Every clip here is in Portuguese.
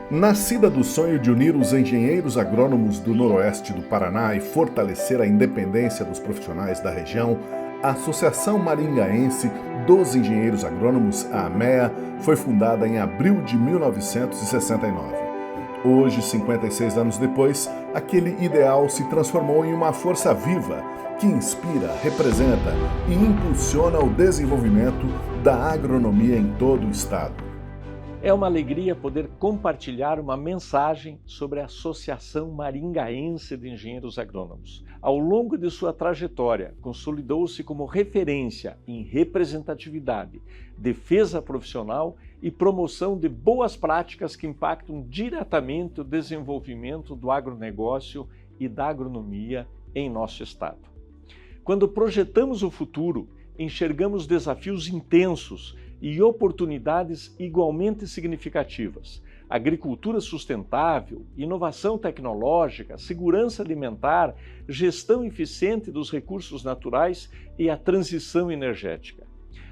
Nascida do sonho de unir os engenheiros agrônomos do noroeste do Paraná e fortalecer a independência dos profissionais da região, a Associação Maringaense dos Engenheiros Agrônomos, a AMEA, foi fundada em abril de 1969. Hoje, 56 anos depois, aquele ideal se transformou em uma força viva que inspira, representa e impulsiona o desenvolvimento da agronomia em todo o estado. É uma alegria poder compartilhar uma mensagem sobre a Associação Maringaense de Engenheiros Agrônomos. Ao longo de sua trajetória, consolidou-se como referência em representatividade, defesa profissional e promoção de boas práticas que impactam diretamente o desenvolvimento do agronegócio e da agronomia em nosso estado. Quando projetamos o futuro, enxergamos desafios intensos e oportunidades igualmente significativas. Agricultura sustentável, inovação tecnológica, segurança alimentar, gestão eficiente dos recursos naturais e a transição energética.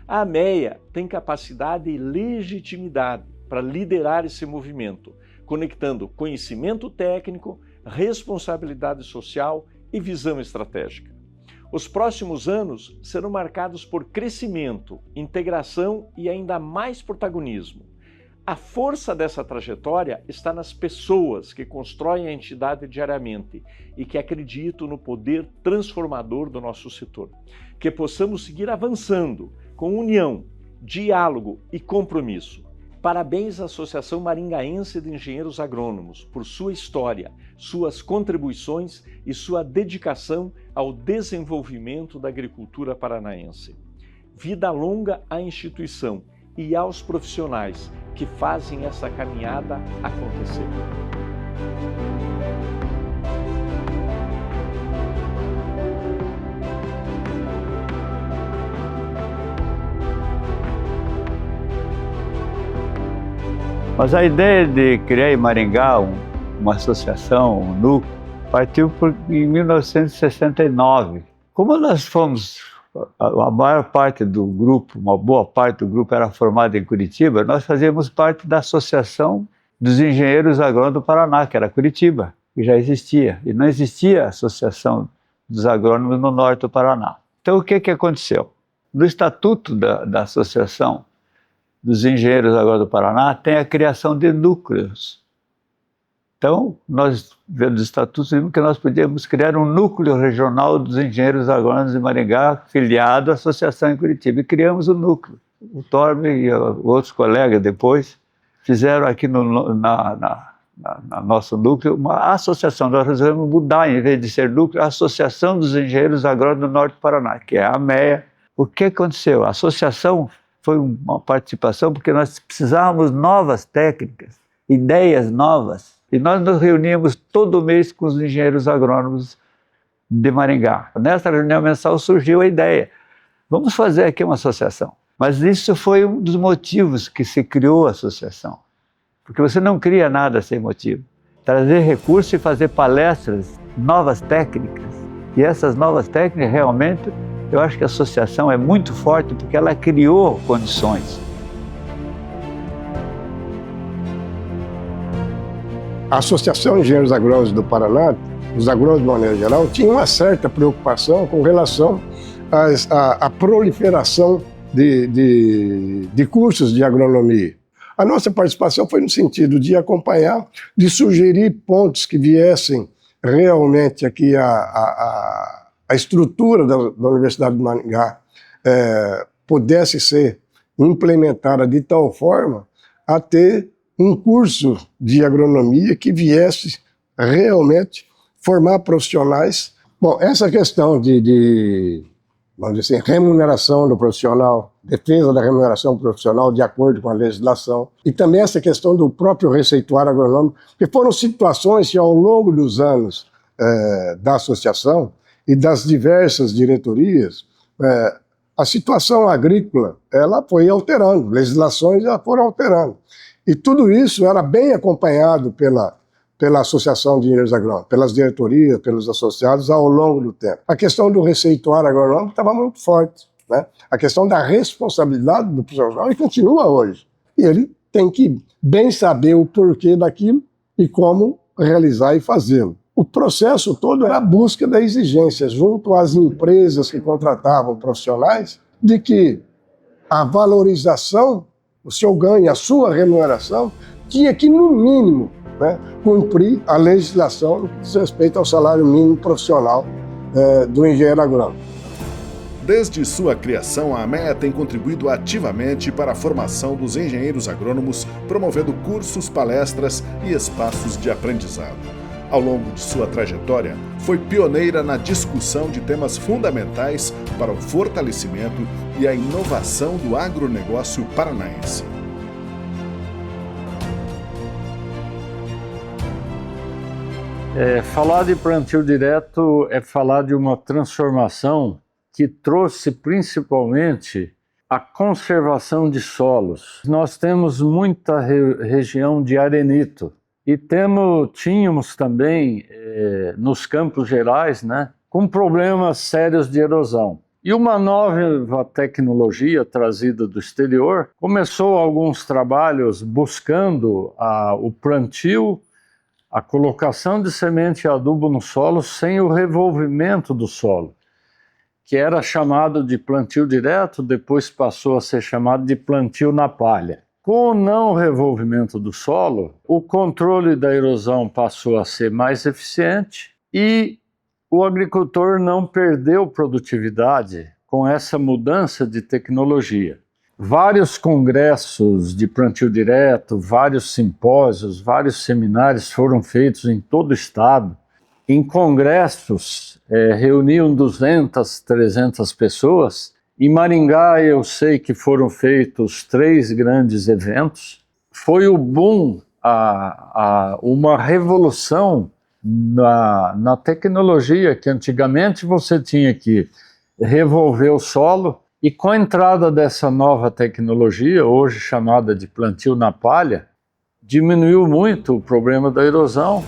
A AMEA tem capacidade e legitimidade para liderar esse movimento, conectando conhecimento técnico, responsabilidade social e visão estratégica. Os próximos anos serão marcados por crescimento, integração e ainda mais protagonismo. A força dessa trajetória está nas pessoas que constroem a entidade diariamente e que acreditam no poder transformador do nosso setor. Que possamos seguir avançando com união, diálogo e compromisso. Parabéns à Associação Maringaense de Engenheiros Agrônomos por sua história, suas contribuições e sua dedicação ao desenvolvimento da agricultura paranaense. Vida longa à instituição e aos profissionais que fazem essa caminhada acontecer. Mas a ideia de criar em Maringá uma associação, um núcleo, partiu em 1969. Como nós fomos, a maior parte do grupo, uma boa parte do grupo era formada em Curitiba, nós fazíamos parte da Associação dos Engenheiros Agrônomos do Paraná, que era Curitiba, que já existia. E não existia a Associação dos Agrônomos no norte do Paraná. Então o que aconteceu? No Estatuto da Associação dos Engenheiros Agrônomos do Paraná tem a criação de núcleos. Então, nós, vendo os estatutos, vimos que nós podíamos criar um núcleo regional dos engenheiros agrônomos de Maringá, filiado à associação em Curitiba, e criamos o núcleo. O Torbe e outros colegas depois fizeram aqui no nosso núcleo uma associação. Nós resolvemos mudar, em vez de ser núcleo, a Associação dos Engenheiros Agrônomos do Norte do Paraná, que é a AMEA. O que aconteceu? A associação foi uma participação porque nós precisávamos novas técnicas, ideias novas. E nós nos reuníamos todo mês com os engenheiros agrônomos de Maringá. Nessa reunião mensal surgiu a ideia, vamos fazer aqui uma associação. Mas isso foi um dos motivos que se criou a associação. Porque você não cria nada sem motivo. Trazer recursos e fazer palestras, novas técnicas. E essas novas técnicas realmente, eu acho que a associação é muito forte porque ela criou condições. A Associação de Engenheiros Agrônomos do Paraná, os agrônomos de maneira geral, tinha uma certa preocupação com relação à proliferação de cursos de agronomia. A nossa participação foi no sentido de acompanhar, de sugerir pontos que viessem realmente aqui a estrutura da Universidade de Maringá pudesse ser implementada de tal forma a ter um curso de agronomia que viesse realmente formar profissionais. Bom, essa questão vamos dizer assim, remuneração do profissional, defesa da remuneração profissional de acordo com a legislação, e também essa questão do próprio receituário agronômico, que foram situações que ao longo dos anos da associação e das diversas diretorias, a situação agrícola ela foi alterando, legislações já foram alterando. E tudo isso era bem acompanhado pela Associação de Engenheiros Agrônomos, pelas diretorias, pelos associados ao longo do tempo. A questão do receituário agronômico estava muito forte. né? A questão da responsabilidade do profissional e continua hoje. E ele tem que bem saber o porquê daquilo e como realizar e fazê-lo. O processo todo era a busca da exigência junto às empresas que contratavam profissionais de que a valorização, o seu ganho, a sua remuneração, tinha que, no mínimo, né, cumprir a legislação no que diz respeito ao salário mínimo profissional do engenheiro agrônomo. Desde sua criação, a AMEA tem contribuído ativamente para a formação dos engenheiros agrônomos, promovendo cursos, palestras e espaços de aprendizado. Ao longo de sua trajetória, foi pioneira na discussão de temas fundamentais para o fortalecimento e a inovação do agronegócio paranaense. Falar de plantio direto é falar de uma transformação que trouxe principalmente a conservação de solos. Nós temos muita região de arenito e tínhamos também nos Campos Gerais, né, com problemas sérios de erosão. E uma nova tecnologia trazida do exterior começou alguns trabalhos buscando o plantio, a colocação de semente e adubo no solo sem o revolvimento do solo, que era chamado de plantio direto, depois passou a ser chamado de plantio na palha. Com o não revolvimento do solo, o controle da erosão passou a ser mais eficiente e o agricultor não perdeu produtividade com essa mudança de tecnologia. Vários congressos de plantio direto, vários simpósios, vários seminários foram feitos em todo o estado. Em congressos, reuniam 200, 300 pessoas. Em Maringá, eu sei que foram feitos 3 grandes eventos. Foi o boom, uma revolução na tecnologia, que antigamente você tinha que revolver o solo, e com a entrada dessa nova tecnologia, hoje chamada de plantio na palha, diminuiu muito o problema da erosão.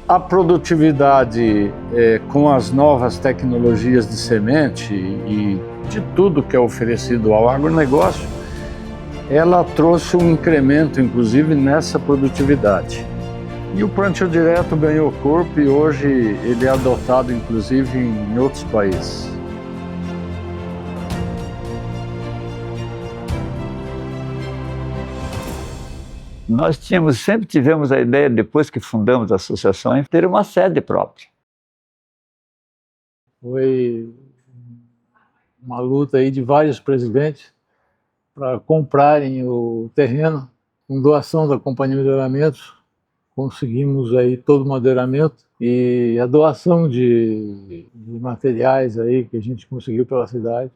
A produtividade com as novas tecnologias de semente e de tudo que é oferecido ao agronegócio, ela trouxe um incremento, inclusive, nessa produtividade. E o plantio direto ganhou corpo e hoje ele é adotado, inclusive, em outros países. Nós sempre tivemos a ideia, depois que fundamos a associação, de ter uma sede própria. Foi uma luta aí de vários presidentes para comprarem o terreno com doação da Companhia de Madeiramento. Conseguimos aí todo o madeiramento e a doação de materiais aí que a gente conseguiu pela cidade.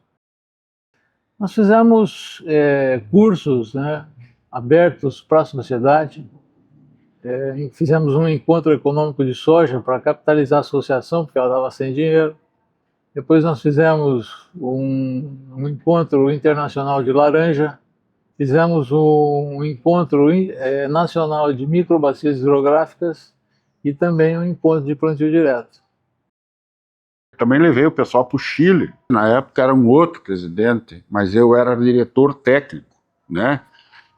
Nós fizemos cursos, né, abertos para a sociedade. Fizemos um encontro econômico de soja para capitalizar a associação, porque ela estava sem dinheiro. Depois nós fizemos um encontro internacional de laranja. Fizemos um encontro nacional de microbacias hidrográficas e também um encontro de plantio direto. Também levei o pessoal para o Chile. Na época era um outro presidente, mas eu era diretor técnico, né?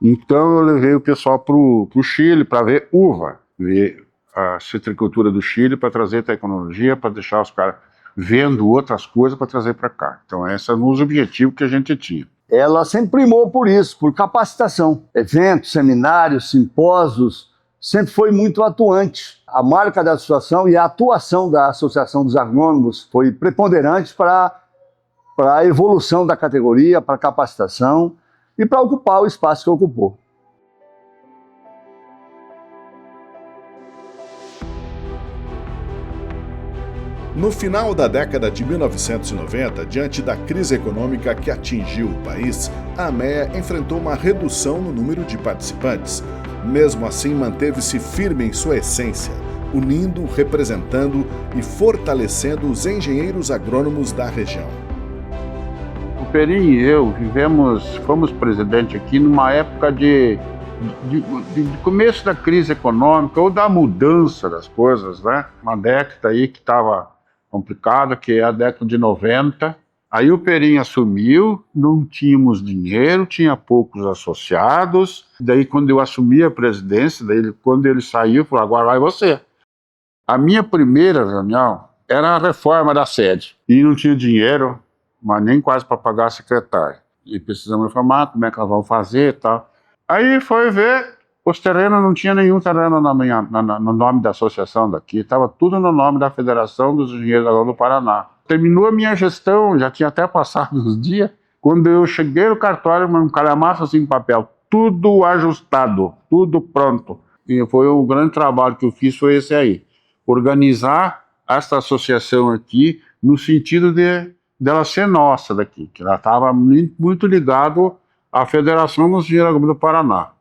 Então eu levei o pessoal para o Chile para ver uva, ver a citricultura do Chile, para trazer tecnologia, para deixar os caras vendo outras coisas para trazer para cá. Então esse é um dos objetivos que a gente tinha. Ela sempre primou por isso, por capacitação. Eventos, seminários, simpósios, sempre foi muito atuante. A marca da associação e a atuação da Associação dos Agrônomos foi preponderante para a evolução da categoria, para a capacitação e para ocupar o espaço que ocupou. No final da década de 1990, diante da crise econômica que atingiu o país, a AMEA enfrentou uma redução no número de participantes. Mesmo assim, manteve-se firme em sua essência, unindo, representando e fortalecendo os engenheiros agrônomos da região. O Perim e eu fomos presidente aqui numa época de começo da crise econômica ou da mudança das coisas, né? Uma década aí que estava complicada, que é a década de 90. Aí o Perim assumiu, não tínhamos dinheiro, tinha poucos associados. Daí quando eu assumi a presidência, quando ele saiu, falou, agora vai você. A minha primeira reunião era a reforma da sede. E não tinha dinheiro, mas nem quase para pagar a secretária. E precisamos reformar, como é que nós vamos fazer e tal. Aí foi ver, os terrenos, não tinha nenhum terreno no nome da associação daqui, estava tudo no nome da Federação dos Engenheiros Agrônomos do Paraná. Terminou a minha gestão, já tinha até passado os dias, quando eu cheguei no cartório, um calhamaço assim em papel, tudo ajustado, tudo pronto. E foi o grande trabalho que eu fiz, foi esse aí. Organizar essa associação aqui, no sentido dela ser nossa daqui, que ela estava muito ligado à Federação dos Engenheiros Agrônomos do Paraná.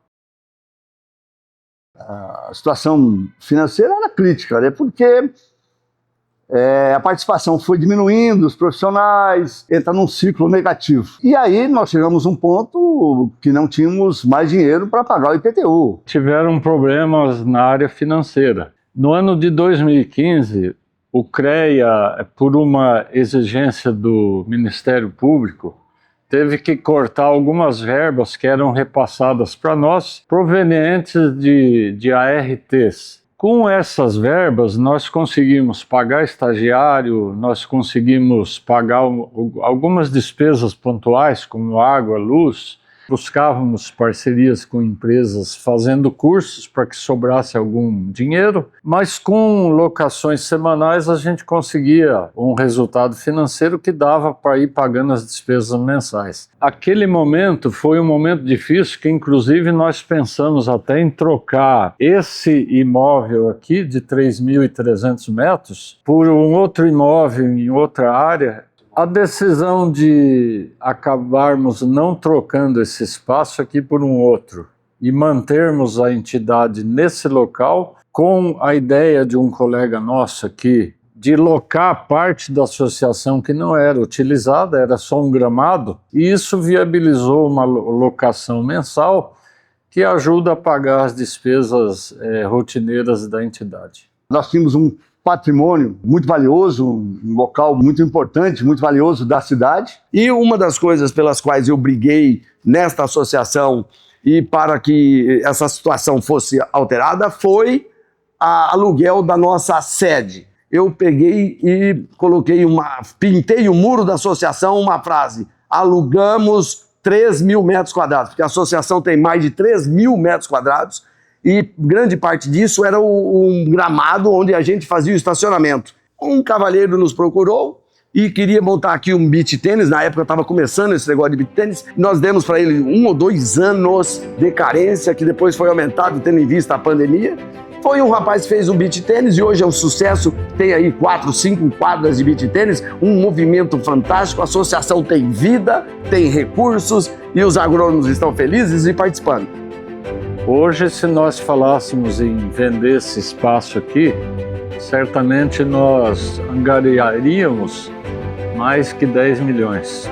A situação financeira era crítica, né? Porque a participação foi diminuindo, os profissionais entram num ciclo negativo. E aí nós chegamos a um ponto que não tínhamos mais dinheiro para pagar o IPTU. Tiveram problemas na área financeira. No ano de 2015, o CREA, por uma exigência do Ministério Público, teve que cortar algumas verbas que eram repassadas para nós, provenientes de ARTs. Com essas verbas, nós conseguimos pagar estagiário, nós conseguimos pagar algumas despesas pontuais, como água, luz. Buscávamos parcerias com empresas fazendo cursos para que sobrasse algum dinheiro, mas com locações semanais a gente conseguia um resultado financeiro que dava para ir pagando as despesas mensais. Aquele momento foi um momento difícil que inclusive nós pensamos até em trocar esse imóvel aqui de 3.300 metros por um outro imóvel em outra área. A decisão de acabarmos não trocando esse espaço aqui por um outro e mantermos a entidade nesse local, com a ideia de um colega nosso aqui de locar parte da associação que não era utilizada, era só um gramado, e isso viabilizou uma locação mensal que ajuda a pagar as despesas rotineiras da entidade. Nós tínhamos um patrimônio muito valioso, um local muito importante, muito valioso da cidade. E uma das coisas pelas quais eu briguei nesta associação e para que essa situação fosse alterada foi o aluguel da nossa sede. Eu peguei e pintei o muro da associação uma frase: alugamos 3.000 metros quadrados, porque a associação tem mais de 3.000 metros quadrados, e grande parte disso era um gramado onde a gente fazia o estacionamento. Um cavalheiro nos procurou e queria montar aqui um beach tênis. Na época estava começando esse negócio de beach tênis. Nós demos para ele 1 ou 2 anos de carência, que depois foi aumentado tendo em vista a pandemia. Foi um rapaz que fez um beach tênis e hoje é um sucesso. Tem aí 4, 5 quadras de beach tênis, um movimento fantástico. A associação tem vida, tem recursos e os agrônomos estão felizes e participando. Hoje, se nós falássemos em vender esse espaço aqui, certamente nós angariaríamos mais que 10 milhões.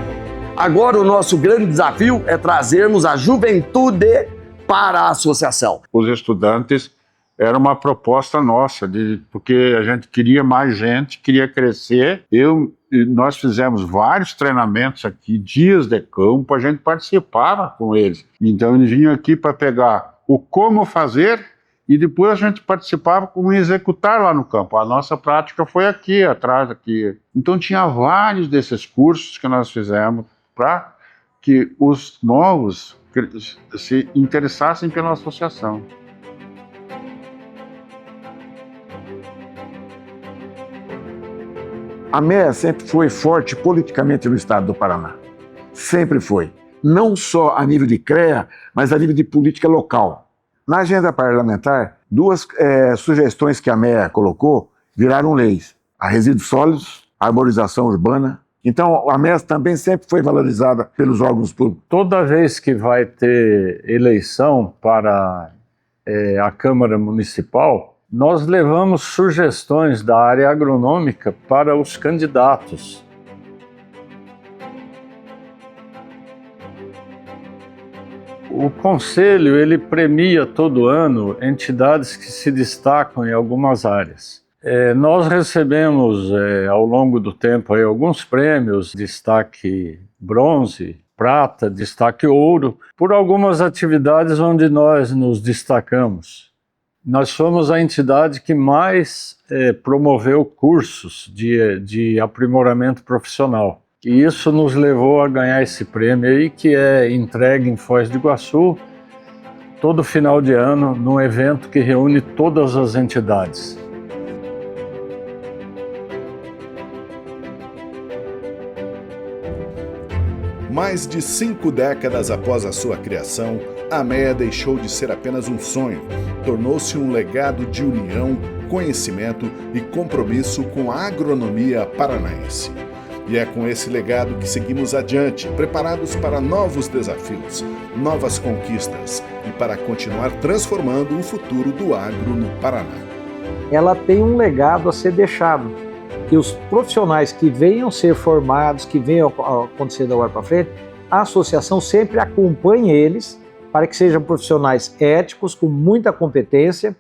Agora o nosso grande desafio é trazermos a juventude para a associação. Os estudantes era uma proposta nossa, porque a gente queria mais gente, queria crescer. Nós fizemos vários treinamentos aqui, dias de campo, a gente participava com eles. Então eles vinham aqui para pegar o como fazer e depois a gente participava como executar lá no campo. A nossa prática foi aqui, atrás aqui. Então tinha vários desses cursos que nós fizemos para que os novos se interessassem pela associação. A MEA sempre foi forte politicamente no estado do Paraná. Sempre foi. Não só a nível de CREA, mas a nível de política local. Na agenda parlamentar, 2 sugestões que a MEA colocou viraram leis: a resíduos sólidos, a arborização urbana. Então, a MEA também sempre foi valorizada pelos órgãos públicos. Toda vez que vai ter eleição para a Câmara Municipal, nós levamos sugestões da área agronômica para os candidatos. O Conselho, ele premia todo ano entidades que se destacam em algumas áreas. Nós recebemos ao longo do tempo aí, alguns prêmios, destaque bronze, prata, destaque ouro, por algumas atividades onde nós nos destacamos. Nós somos a entidade que mais promoveu cursos de aprimoramento profissional. E isso nos levou a ganhar esse prêmio aí, que é entregue em Foz do Iguaçu, todo final de ano, num evento que reúne todas as entidades. Mais de 5 décadas após a sua criação, a MEA deixou de ser apenas um sonho, tornou-se um legado de união, conhecimento e compromisso com a agronomia paranaense. E é com esse legado que seguimos adiante, preparados para novos desafios, novas conquistas e para continuar transformando o futuro do agro no Paraná. Ela tem um legado a ser deixado, que os profissionais que venham ser formados, que venham acontecer da hora para frente, a associação sempre acompanhe eles para que sejam profissionais éticos, com muita competência,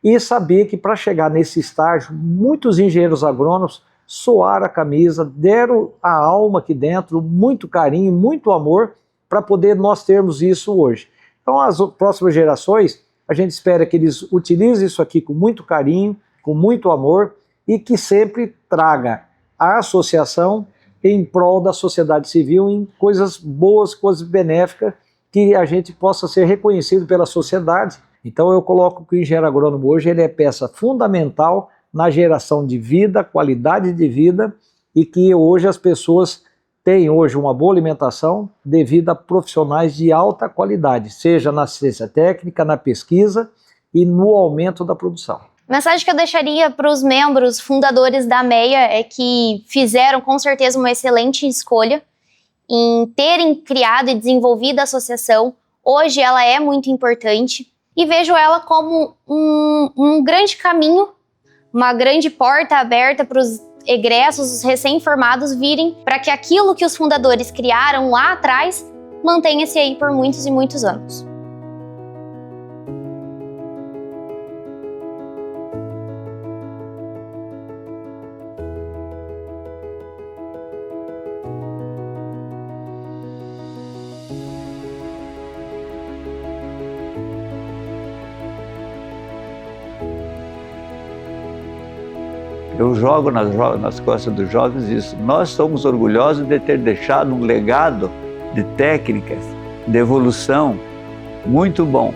e saber que para chegar nesse estágio, muitos engenheiros agrônomos suaram a camisa, deram a alma aqui dentro, muito carinho, muito amor, para poder nós termos isso hoje. Então, as próximas gerações, a gente espera que eles utilizem isso aqui com muito carinho, com muito amor, e que sempre traga a associação em prol da sociedade civil, em coisas boas, coisas benéficas, que a gente possa ser reconhecido pela sociedade. Então eu coloco que o engenheiro agrônomo hoje ele é peça fundamental na geração de vida, qualidade de vida, e que hoje as pessoas têm hoje uma boa alimentação devido a profissionais de alta qualidade, seja na assistência técnica, na pesquisa e no aumento da produção. A mensagem que eu deixaria para os membros fundadores da MEA é que fizeram com certeza uma excelente escolha em terem criado e desenvolvido a associação. Hoje ela é muito importante e vejo ela como um grande caminho, uma grande porta aberta para os egressos, os recém-formados virem, para que aquilo que os fundadores criaram lá atrás mantenha-se aí por muitos e muitos anos. Eu jogo nas costas dos jovens isso. Nós somos orgulhosos de ter deixado um legado de técnicas, de evolução muito bom.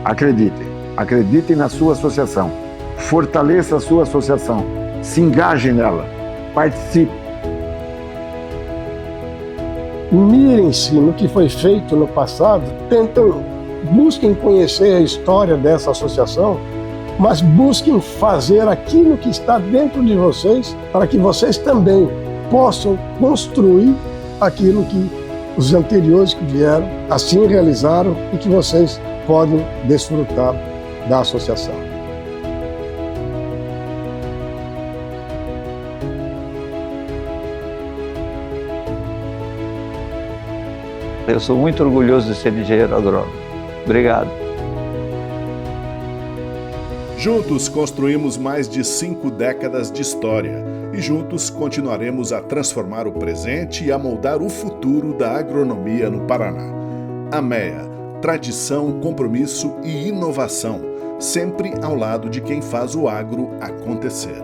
Acreditem na sua associação, fortaleça a sua associação, se engajem nela, participe. Mirem-se no que foi feito no passado, busquem conhecer a história dessa associação, mas busquem fazer aquilo que está dentro de vocês para que vocês também possam construir aquilo que os anteriores que vieram assim realizaram e que vocês podem desfrutar da associação. Eu sou muito orgulhoso de ser engenheiro agrônomo. Obrigado. Juntos construímos mais de 5 décadas de história e juntos continuaremos a transformar o presente e a moldar o futuro da agronomia no Paraná. A MEA, tradição, compromisso e inovação, sempre ao lado de quem faz o agro acontecer.